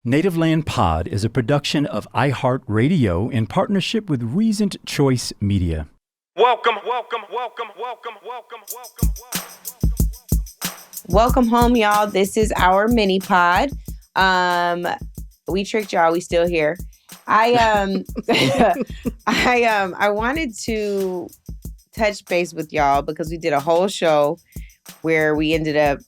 Native Land Pod is a production of iHeart Radio in partnership with Reasoned Choice Media. Welcome home, y'all. This is our MiniPod. We tricked y'all. We still here. I wanted to touch base with y'all because we did a whole show where we ended up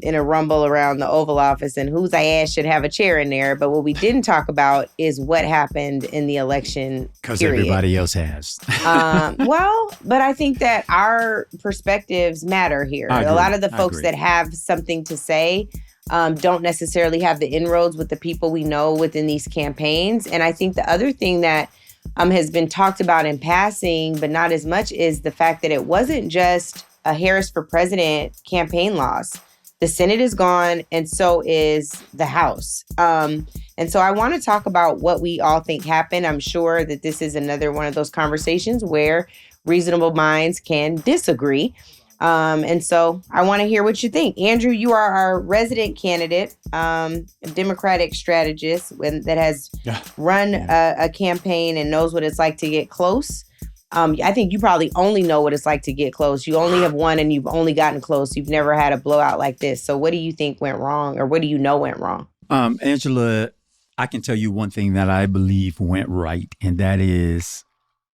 in a rumble around the Oval Office and whose ass should have a chair in there. But what we didn't talk about is what happened in the election. Because everybody else has. But I think that our perspectives matter here. A lot of the folks that have something to say don't necessarily have the inroads with the people we know within these campaigns. And I think the other thing that has been talked about in passing, but not as much, is the fact that it wasn't just a Harris for president campaign loss. The Senate is gone, and so is the House. And so I want to talk about what we all think happened. I'm sure that this is another one of those conversations where reasonable minds can disagree. And so I want to hear what you think. Andrew, you are our resident candidate, a Democratic strategist that has run a campaign and knows what it's like to get close. I think you probably only know what it's like to get close. You only have won and you've only gotten close. You've never had a blowout like this. So what do you think went wrong, or what do you know went wrong? Angela, I can tell you one thing that I believe went right, and that is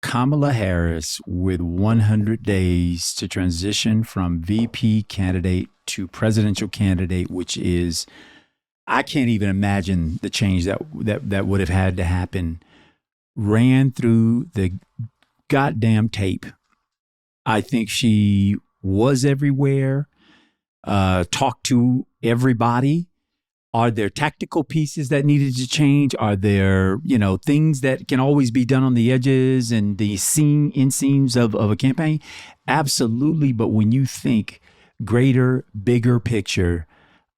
Kamala Harris, with 100 days to transition from VP candidate to presidential candidate, which is, I can't even imagine the change that would have had to happen, ran through the goddamn tape. I think she was everywhere, talked to everybody. Are there tactical pieces that needed to change? Are there, things that can always be done on the edges and the inseams of a campaign? Absolutely. But when you think greater, bigger picture,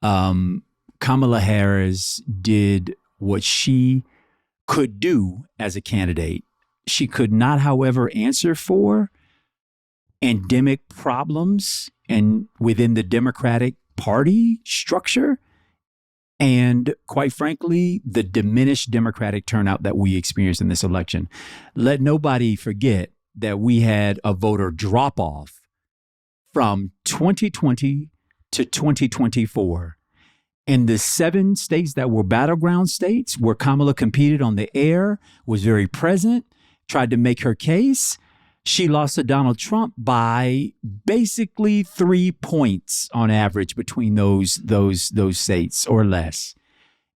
Kamala Harris did what she could do as a candidate. She could not, however, answer for endemic problems and within the Democratic Party structure. And quite frankly, the diminished Democratic turnout that we experienced in this election. Let nobody forget that we had a voter drop off from 2020 to 2024. In the 7 states that were battleground states where Kamala competed on the air, was very present, tried to make her case, she lost to Donald Trump by basically 3 points on average between those states or less.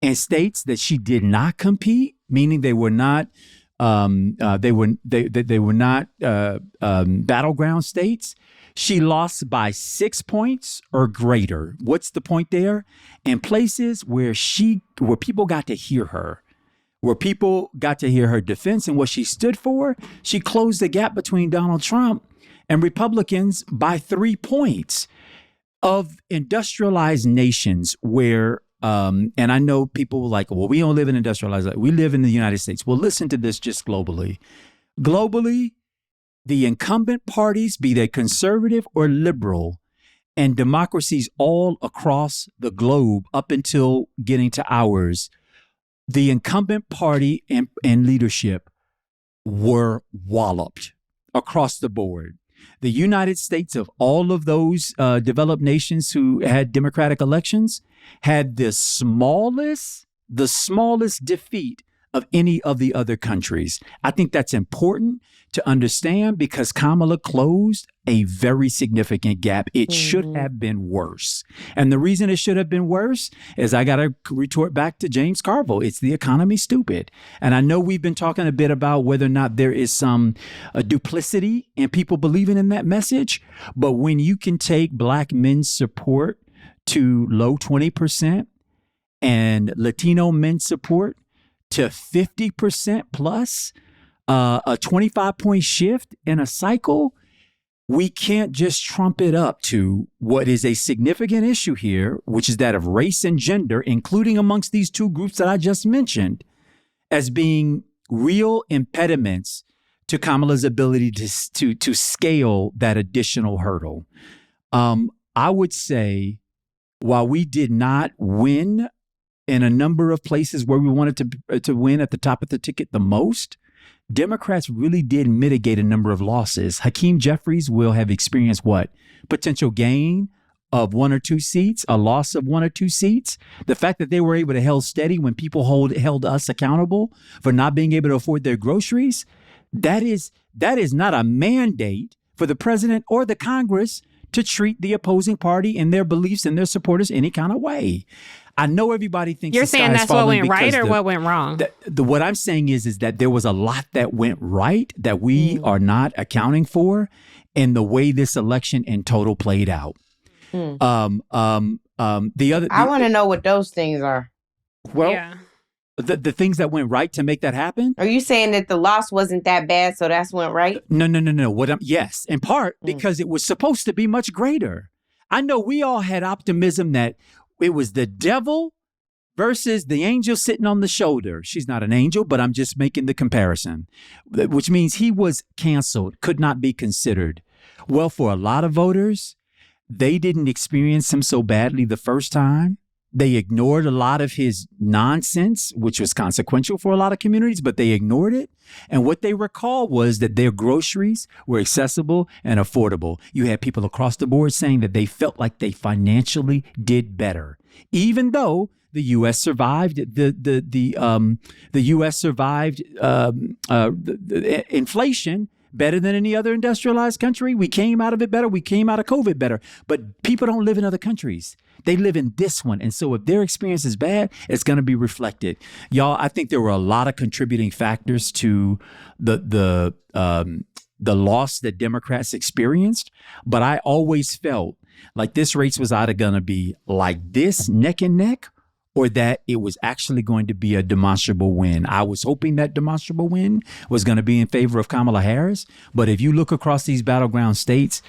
And states that she did not compete, meaning they were not battleground states, she lost by 6 points or greater. What's the point there? In places where people got to hear her, where people got to hear her defense and what she stood for, she closed the gap between Donald Trump and Republicans by 3 points. Of industrialized nations where, and I know people were like, well, we don't live in industrialized, we live in the United States. Well, listen to this just globally. Globally, the incumbent parties, be they conservative or liberal, and democracies all across the globe up until getting to ours, the incumbent party and leadership were walloped across the board. The United States, of all of those developed nations who had democratic elections, had the smallest defeat of any of the other countries. I think that's important to understand because Kamala closed a very significant gap. It should have been worse. And the reason it should have been worse is I got to retort back to James Carville. It's the economy, stupid. And I know we've been talking a bit about whether or not there is some duplicity in people believing in that message. But when you can take Black men's support to low 20% and Latino men's support to 50% plus, a 25-point shift in a cycle, we can't just trump it up to what is a significant issue here, which is that of race and gender, including amongst these two groups that I just mentioned, as being real impediments to Kamala's ability to scale that additional hurdle. I would say while we did not win in a number of places where we wanted to win at the top of the ticket the most, Democrats really did mitigate a number of losses. Hakeem Jeffries will have experienced what? Potential gain of 1 or 2 seats, a loss of 1 or 2 seats. The fact that they were able to hold steady when people held us accountable for not being able to afford their groceries, that is not a mandate for the president or the Congress to treat the opposing party and their beliefs and their supporters any kind of way. I know everybody thinks you're saying that's what went right or what went wrong. What I'm saying is that there was a lot that went right that we are not accounting for in the way this election in total played out. I want to know what those things are. Well, yeah. The things that went right to make that happen. Are you saying that the loss wasn't that bad, so that's went right? No. Yes, in part because it was supposed to be much greater. I know we all had optimism that it was the devil versus the angel sitting on the shoulder. She's not an angel, but I'm just making the comparison, which means he was canceled, could not be considered. Well, for a lot of voters, they didn't experience him so badly the first time. They ignored a lot of his nonsense, which was consequential for a lot of communities, but they ignored it. And what they recalled was that their groceries were accessible and affordable. You had people across the board saying that they felt like they financially did better, even though the U.S. survived the U.S. survived the inflation better than any other industrialized country. We came out of it better. We came out of COVID better. But people don't live in other countries. They live in this one. And so if their experience is bad, it's going to be reflected. Y'all, I think there were a lot of contributing factors to the loss that Democrats experienced. But I always felt like this race was either going to be like this, neck and neck, or that it was actually going to be a demonstrable win. I was hoping that demonstrable win was going to be in favor of Kamala Harris. But if you look across these battleground states,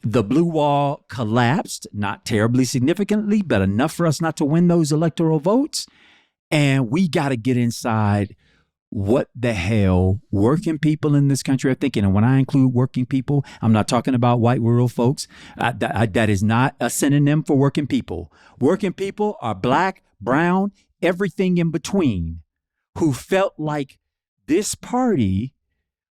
the blue wall collapsed, not terribly significantly, but enough for us not to win those electoral votes. And we got to get inside what the hell working people in this country are thinking. And when I include working people, I'm not talking about white rural folks. That is not a synonym for working people. Working people are black, brown, everything in between, who felt like this party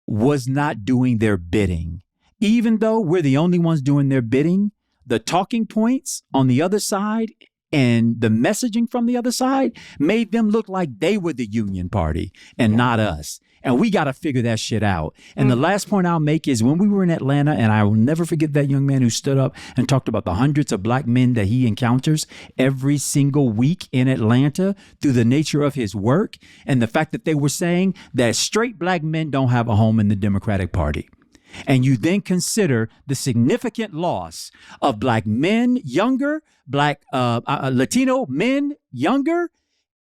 was not doing their bidding. Even though we're the only ones doing their bidding, the talking points on the other side and the messaging from the other side made them look like they were the Union Party and not us. And we got to figure that shit out. And the last point I'll make is when we were in Atlanta, and I will never forget that young man who stood up and talked about the hundreds of black men that he encounters every single week in Atlanta through the nature of his work and the fact that they were saying that straight black men don't have a home in the Democratic Party. And you then consider the significant loss of black men younger, black Latino men younger,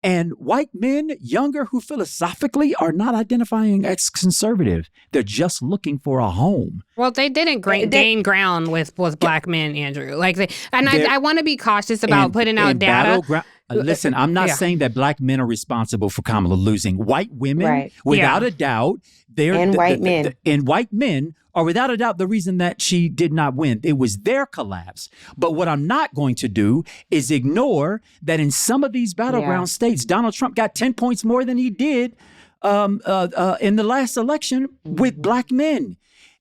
and white men younger who philosophically are not identifying as conservative. They're just looking for a home. Well, they didn't gain ground with black men, Andrew. I want to be cautious about putting out data. Listen, I'm not saying that black men are responsible for Kamala losing. White women, without a doubt, white men are without a doubt the reason that she did not win. It was their collapse. But what I'm not going to do is ignore that in some of these battleground states, Donald Trump got 10 points more than he did in the last election with black men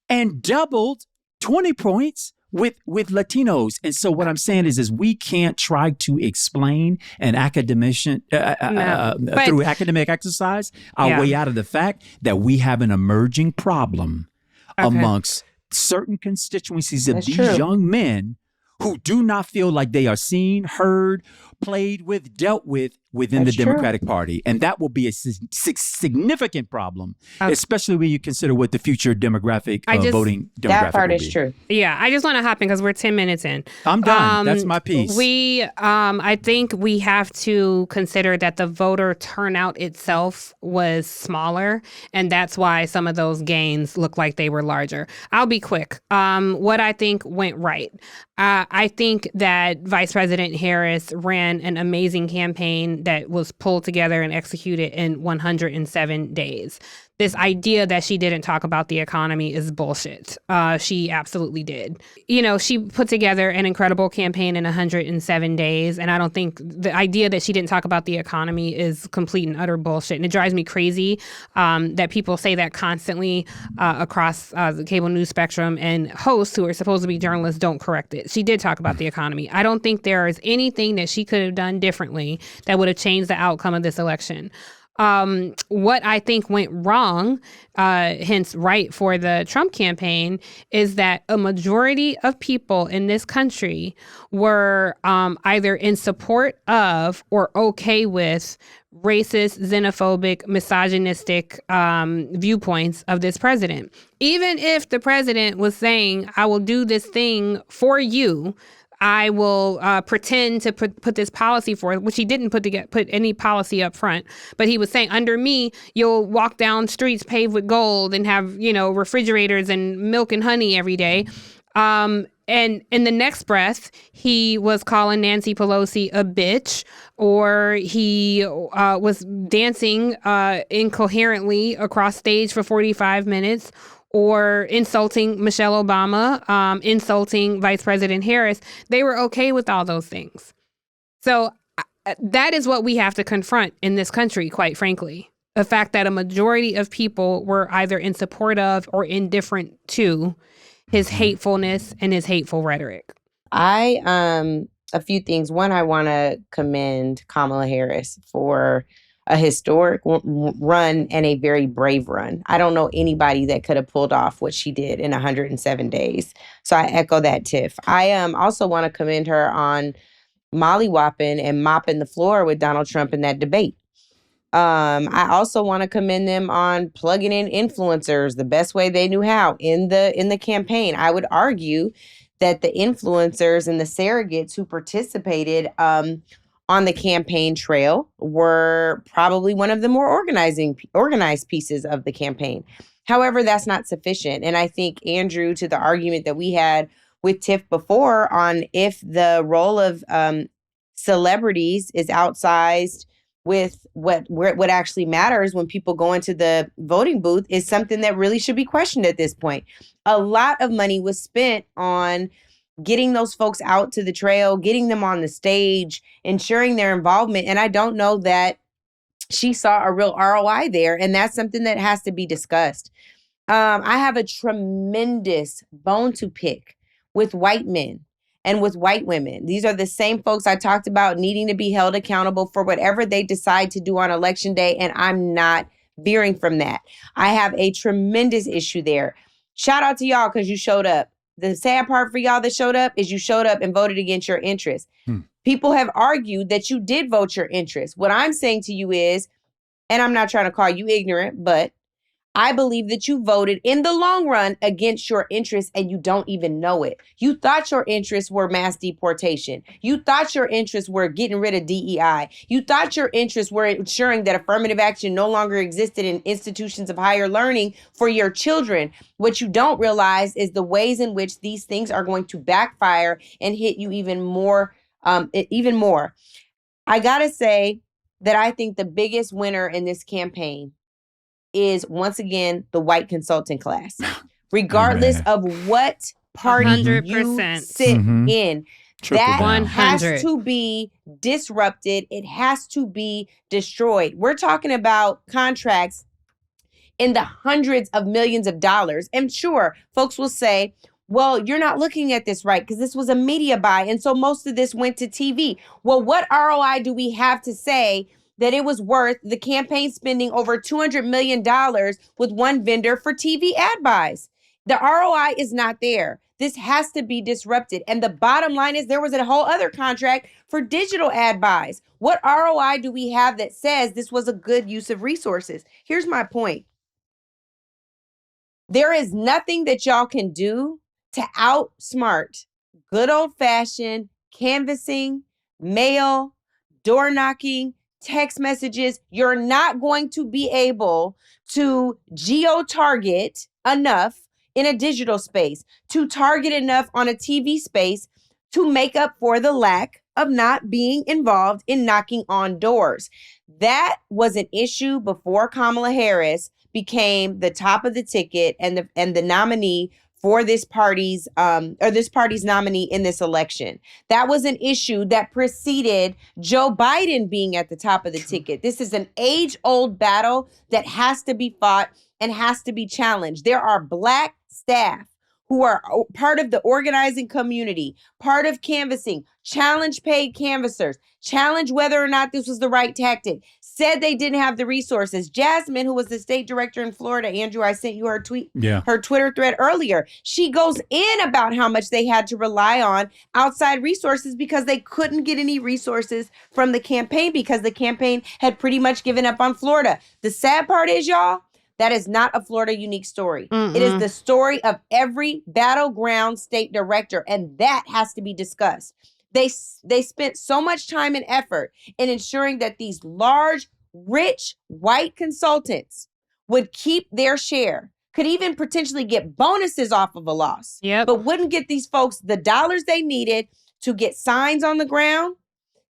and doubled 20 points with Latinos. And so what I'm saying is we can't try to explain an academician through academic exercise our way out of the fact that we have an emerging problem amongst certain constituencies of these young men who do not feel like they are seen, heard, played with, dealt with within the Democratic Party. And that will be a significant problem, especially when you consider what the future voting demographic that part will is be. true. Yeah, I just want to hop in because we're 10 minutes in. I'm done. That's my piece. I think we have to consider that the voter turnout itself was smaller, and that's why some of those gains look like they were larger. I'll be quick. What I think went right. I think that Vice President Harris ran an amazing campaign that was pulled together and executed in 107 days. this idea that she didn't talk about the economy is bullshit. She absolutely did. You know, she put together an incredible campaign in 107 days. And I don't think the idea that she didn't talk about the economy is complete and utter bullshit. And it drives me crazy that people say that constantly across the cable news spectrum, and hosts who are supposed to be journalists don't correct it. She did talk about the economy. I don't think there is anything that she could have done differently that would have changed the outcome of this election. What I think went wrong, hence right for the Trump campaign, is that a majority of people in this country were either in support of or okay with racist, xenophobic, misogynistic viewpoints of this president. Even if the president was saying, I will do this thing for you, I will pretend to put this policy forth, which he didn't put any policy up front. But he was saying, under me, you'll walk down streets paved with gold and have, you know, refrigerators and milk and honey every day. And in the next breath, he was calling Nancy Pelosi a bitch, or he was dancing incoherently across stage for 45 minutes, or insulting Michelle Obama, insulting Vice President Harris. They were okay with all those things. So that is what we have to confront in this country, quite frankly. The fact that a majority of people were either in support of or indifferent to his hatefulness and his hateful rhetoric. A few things. One, I want to commend Kamala Harris for a historic run and a very brave run. I don't know anybody that could have pulled off what she did in 107 days. So I echo that, Tiff. I also want to commend her on mollywopping and mopping the floor with Donald Trump in that debate. I also want to commend them on plugging in influencers the best way they knew how in the campaign. I would argue that the influencers and the surrogates who participated on the campaign trail were probably one of the more organized pieces of the campaign. However, that's not sufficient. And I think, Andrew, to the argument that we had with Tiff before on if the role of celebrities is outsized with what actually matters when people go into the voting booth is something that really should be questioned at this point. A lot of money was spent on getting those folks out to the trail, getting them on the stage, ensuring their involvement. And I don't know that she saw a real ROI there. And that's something that has to be discussed. I have a tremendous bone to pick with white men and with white women. These are the same folks I talked about needing to be held accountable for whatever they decide to do on Election Day. And I'm not veering from that. I have a tremendous issue there. Shout out to y'all because you showed up. The sad part for y'all that showed up is you showed up and voted against your interests. People have argued that you did vote your interests. What I'm saying to you is, and I'm not trying to call you ignorant, but I believe that you voted in the long run against your interests and you don't even know it. You thought your interests were mass deportation. You thought your interests were getting rid of DEI. You thought your interests were ensuring that affirmative action no longer existed in institutions of higher learning for your children. What you don't realize is the ways in which these things are going to backfire and hit you even more. I gotta say that I think the biggest winner in this campaign is, once again, the white consulting class. Regardless of what party 100%. You sit in, that has to be disrupted. It has to be destroyed. We're talking about contracts in the hundreds of millions of dollars. And sure, folks will say, well, you're not looking at this right because this was a media buy. And so most of this went to TV. Well, what ROI do we have to say that it was worth the campaign spending over $200 million with one vendor for TV ad buys? The ROI is not there. This has to be disrupted. And the bottom line is there was a whole other contract for digital ad buys. What ROI do we have that says this was a good use of resources? Here's my point. There is nothing that y'all can do to outsmart good old-fashioned canvassing, mail, door knocking, text messages. You're not going to be able to geo-target enough in a digital space, to target enough on a TV space to make up for the lack of not being involved in knocking on doors. That was an issue before Kamala Harris became the top of the ticket and the nominee for this party's nominee in this election. That was an issue that preceded Joe Biden being at the top of the ticket. This is an age-old battle that has to be fought and has to be challenged. There are Black staff who are part of the organizing community, part of canvassing, challenge paid canvassers, challenge whether or not this was the right tactic, said they didn't have the resources. Jasmine, who was the state director in Florida, Andrew, I sent you her her Twitter thread earlier. She goes in about how much they had to rely on outside resources because they couldn't get any resources from the campaign because the campaign had pretty much given up on Florida. The sad part is, y'all, that is not a Florida unique story. Mm-mm. It is the story of every battleground state director, and that has to be discussed. They spent so much time and effort in ensuring that these large, rich, white consultants would keep their share, could even potentially get bonuses off of a loss, but wouldn't get these folks the dollars they needed to get signs on the ground,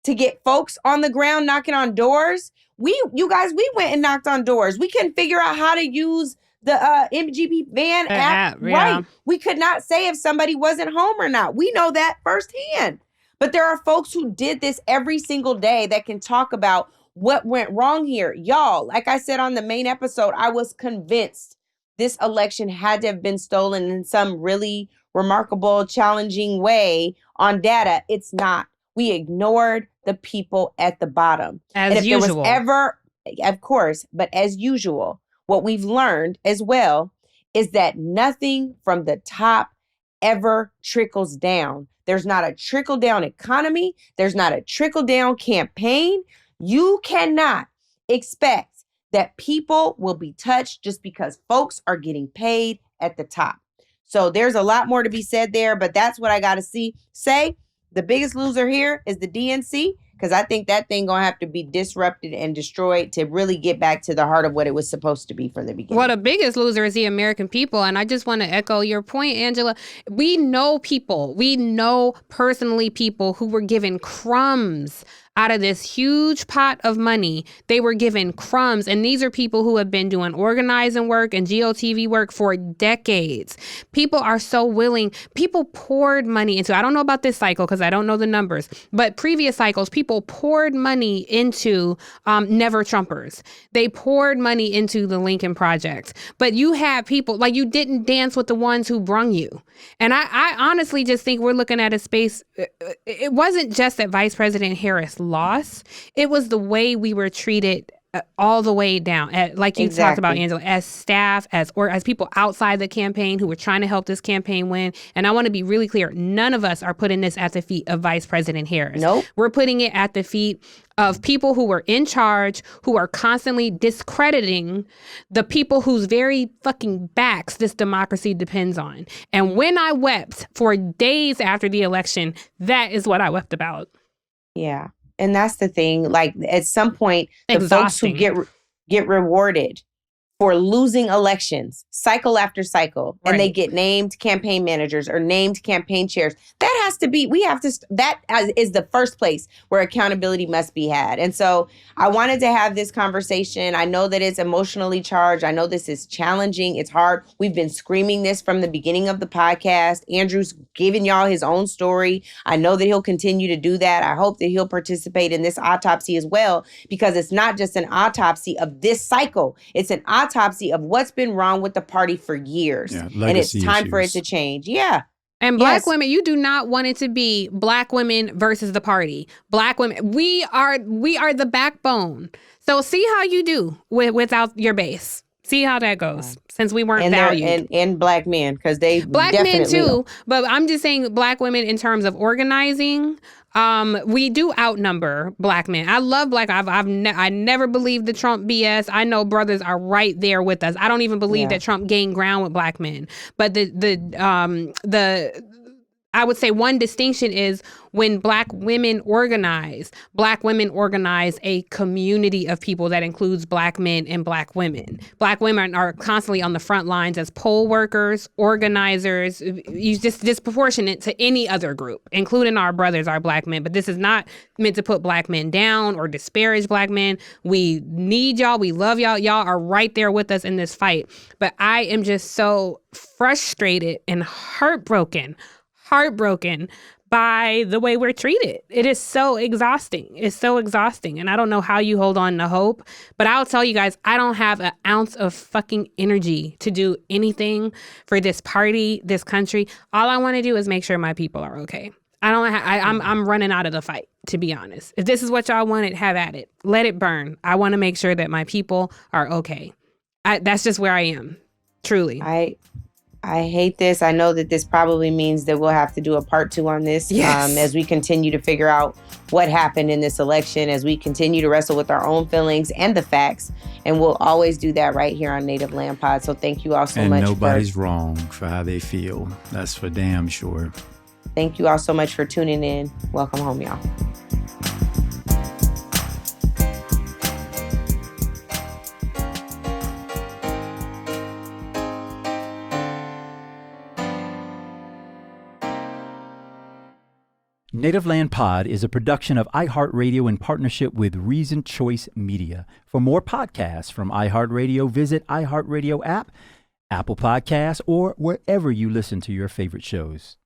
to get folks on the ground knocking on doors. You guys, we went and knocked on doors. We couldn't figure out how to use the MGP van app. Right. We could not say if somebody wasn't home or not. We know that firsthand. But there are folks who did this every single day that can talk about what went wrong here. Y'all, like I said on the main episode, I was convinced this election had to have been stolen in some really remarkable, challenging way on data. It's not. We ignored the people at the bottom. As usual. There was ever, of course, but as usual, what we've learned as well is that nothing from the top ever trickles down. There's not a trickle-down economy. There's not a trickle-down campaign. You cannot expect that people will be touched just because folks are getting paid at the top. So there's a lot more to be said there, but that's what I got to say. The biggest loser here is the DNC, because I think that thing going to have to be disrupted and destroyed to really get back to the heart of what it was supposed to be from the beginning. Well, the biggest loser is the American people. And I just want to echo your point, Angela. We know personally people who were given crumbs out of this huge pot of money. They were given crumbs. And these are people who have been doing organizing work and GOTV work for decades. People are so willing. People poured money into, I don't know about this cycle because I don't know the numbers, but previous cycles, people poured money into Never Trumpers. They poured money into the Lincoln Project. But you had people, like, you didn't dance with the ones who brung you. And I honestly just think we're looking at a space. It wasn't just that Vice President Harris lost. It was the way we were treated all the way down, like you talked about, Angela, as staff, as people outside the campaign who were trying to help this campaign win. And I want to be really clear. None of us are putting this at the feet of Vice President Harris. Nope. We're putting it at the feet of people who were in charge, who are constantly discrediting the people whose very fucking backs this democracy depends on. And when I wept for days after the election, that is what I wept about. Yeah. And that's the thing. Like, at some point, the folks who get rewarded for losing elections cycle after cycle, and they get named campaign managers or named campaign chairs. That has to be, that is the first place where accountability must be had. And so I wanted to have this conversation. I know that it's emotionally charged. I know this is challenging. It's hard. We've been screaming this from the beginning of the podcast. Andrew's giving y'all his own story. I know that he'll continue to do that. I hope that he'll participate in this autopsy as well, because it's not just an autopsy of this cycle. It's an autopsy of what's been wrong with the party for years. Yeah, and it's time for it to change. Yeah. And Black women, you do not want it to be Black women versus the party. Black women, we are the backbone. So see how you do without your base. See how that goes, since we weren't valued. And Black men, because they Black men too. But I'm just saying Black women in terms of organizing. We do outnumber Black men. I love Black. I never believed the Trump BS. I know brothers are right there with us. I don't even believe that Trump gained ground with Black men. But the I would say one distinction is When Black women organize a community of people that includes Black men and Black women. Black women are constantly on the front lines as poll workers, organizers, just disproportionate to any other group, including our brothers, our Black men. But this is not meant to put Black men down or disparage Black men. We need y'all. We love y'all. Y'all are right there with us in this fight. But I am just so frustrated and heartbroken by the way we're treated. It is so exhausting. It's so exhausting. And I don't know how you hold on to hope, but I'll tell you guys, I don't have an ounce of fucking energy to do anything for this party, this country. All I want to do is make sure my people are okay. I'm running out of the fight, to be honest. If this is what y'all wanted, have at it. Let it burn. I want to make sure that my people are okay. That's just where I am, truly. I hate this. I know that this probably means that we'll have to do a part 2 on this as we continue to figure out what happened in this election, as we continue to wrestle with our own feelings and the facts. And we'll always do that right here on Native Land Pod. So thank you all so much. And nobody's wrong for how they feel. That's for damn sure. Thank you all so much for tuning in. Welcome home, y'all. Native Land Pod is a production of iHeart Radio in partnership with Reason Choice Media. For more podcasts from iHeart Radio, visit iHeart Radio app, Apple Podcasts, or wherever you listen to your favorite shows.